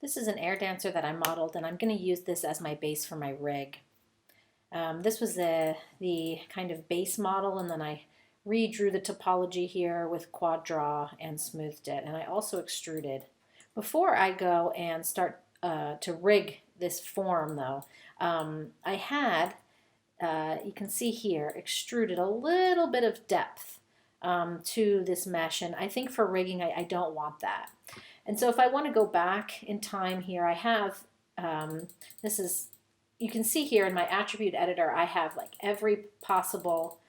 This is an Airdancer that I modeled, and I'm going to use this as my base for my rig. This was the kind of base model, and then I redrew the topology here with quad draw and smoothed it, and I also extruded. Before I go and start to rig this form though, I had, you can see here, extruded a little bit of depth to this mesh, and I think for rigging I don't want that. And so if I want to go back in time here, I have, this is, you can see here in my attribute editor, I have like every possible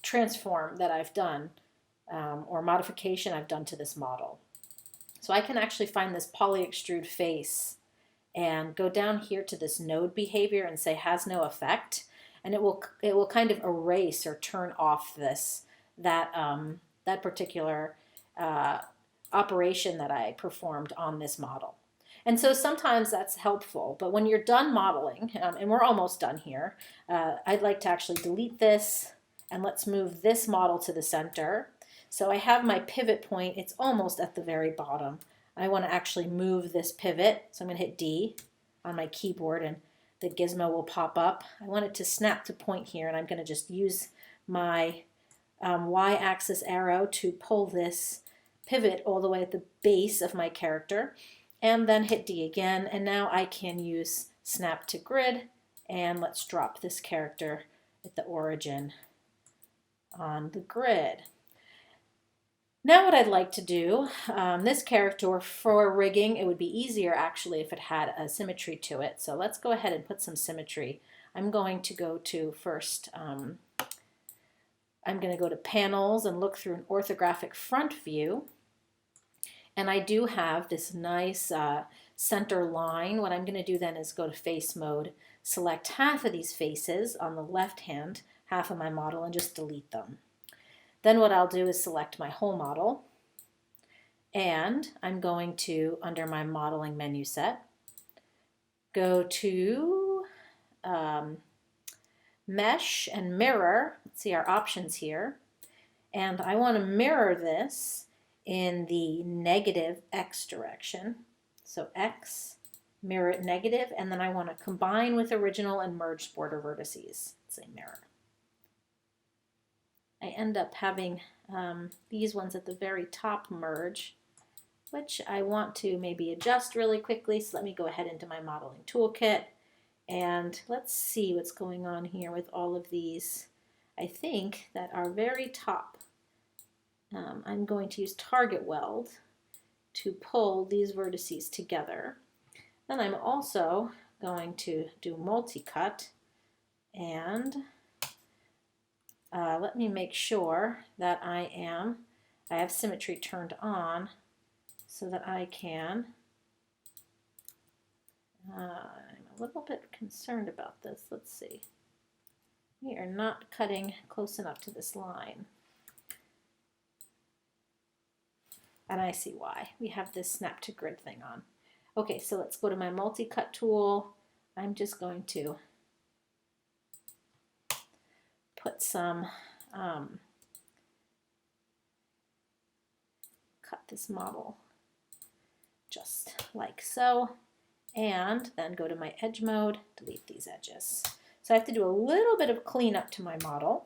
transform that I've done or modification I've done to this model. So I can actually find this poly extrude face and go down here to this node behavior and say has no effect, and it will kind of erase or turn off that particular operation that I performed on this model. And so sometimes that's helpful, but when you're done modeling, and we're almost done here, I'd like to actually delete this, and let's move this model to the center. So I have my pivot point, it's almost at the very bottom. I want to actually move this pivot, so I'm going to hit D on my keyboard and the gizmo will pop up. I want it to snap to point here, and I'm going to just use my y-axis arrow to pull this pivot all the way at the base of my character, and then hit D again, and now I can use snap to grid, and let's drop this character at the origin on the grid. Now what I'd like to do, this character for rigging, it would be easier actually if it had a symmetry to it. So let's go ahead and put some symmetry. I'm going to go to first, I'm going to go to panels and look through an orthographic front view. And I do have this nice center line. What I'm going to do then is go to face mode, select half of these faces on the left hand, half of my model, and just delete them. Then what I'll do is select my whole model, and I'm going to, under my modeling menu set, go to mesh and mirror. Let's see our options here. And I want to mirror this in the negative X direction. So X, mirror it negative, and then I want to combine with original and merge border vertices. Say mirror. I end up having these ones at the very top merge, which I want to maybe adjust really quickly. So let me go ahead into my modeling toolkit, and let's see what's going on here with all of these. I think that our very top, I'm going to use target weld to pull these vertices together. Then I'm also going to do multi-cut, and let me make sure that I have symmetry turned on so that I can, I'm a little bit concerned about this. Let's see. We are not cutting close enough to this line. And I see why. We have this snap to grid thing on. Okay, so let's go to my multi-cut tool. I'm just going to put some, cut this model just like so, and then go to my edge mode, delete these edges. So I have to do a little bit of cleanup to my model.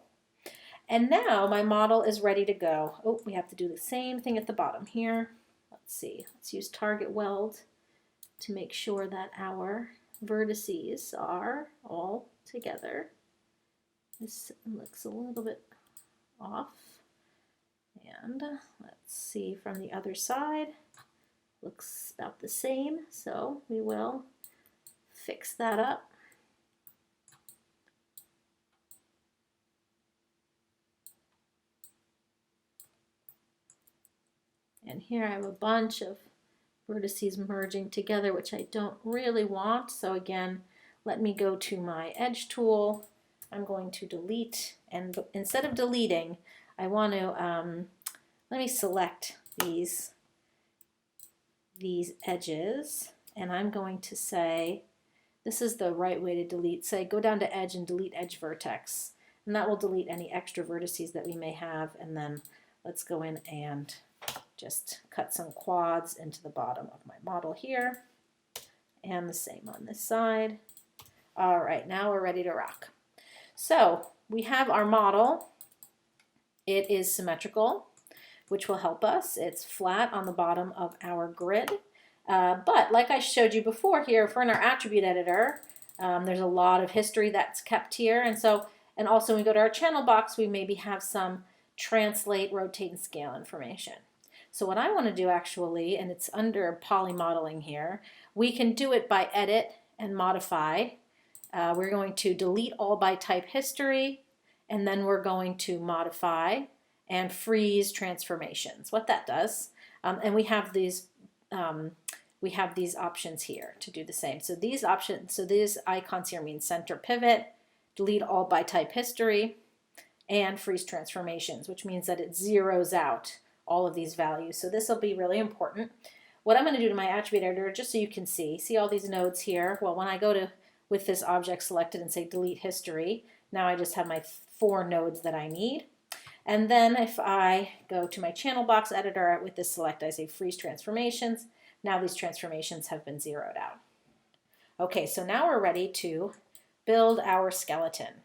And now my model is ready to go. Oh, we have to do the same thing at the bottom here. Let's see, let's use target weld to make sure that our vertices are all together. This looks a little bit off. And let's see from the other side. Looks about the same, so we will fix that up. And here I have a bunch of vertices merging together, which I don't really want. So again, let me go to my edge tool. I'm going to delete, and instead of deleting, I want to, let me select these edges, and I'm going to say, this is the right way to delete. Say, go down to edge and delete edge vertex, and that will delete any extra vertices that we may have. And then let's go in and just cut some quads into the bottom of my model here, and the same on this side. All right, now we're ready to rock. So we have our model. It is symmetrical, which will help us. It's flat on the bottom of our grid. But like I showed you before here, if we're in our attribute editor, there's a lot of history that's kept here. And also when we go to our channel box, we maybe have some translate, rotate, and scale information. So what I want to do actually, and it's under poly modeling here, we can do it by edit and modify. We're going to delete all by type history, and then we're going to modify and freeze transformations. What that does, and we have these options here to do the same. So these options, so these icons here mean center pivot, delete all by type history, and freeze transformations, which means that it zeroes out all of these values. So this will be really important. What I'm going to do to my attribute editor, just so you can see all these nodes here. Well, when I go to with this object selected and say delete history, now I just have my 4 nodes that I need. And then if I go to my channel box editor with this select, I say freeze transformations. Now these transformations have been zeroed out. Okay, so now we're ready to build our skeleton.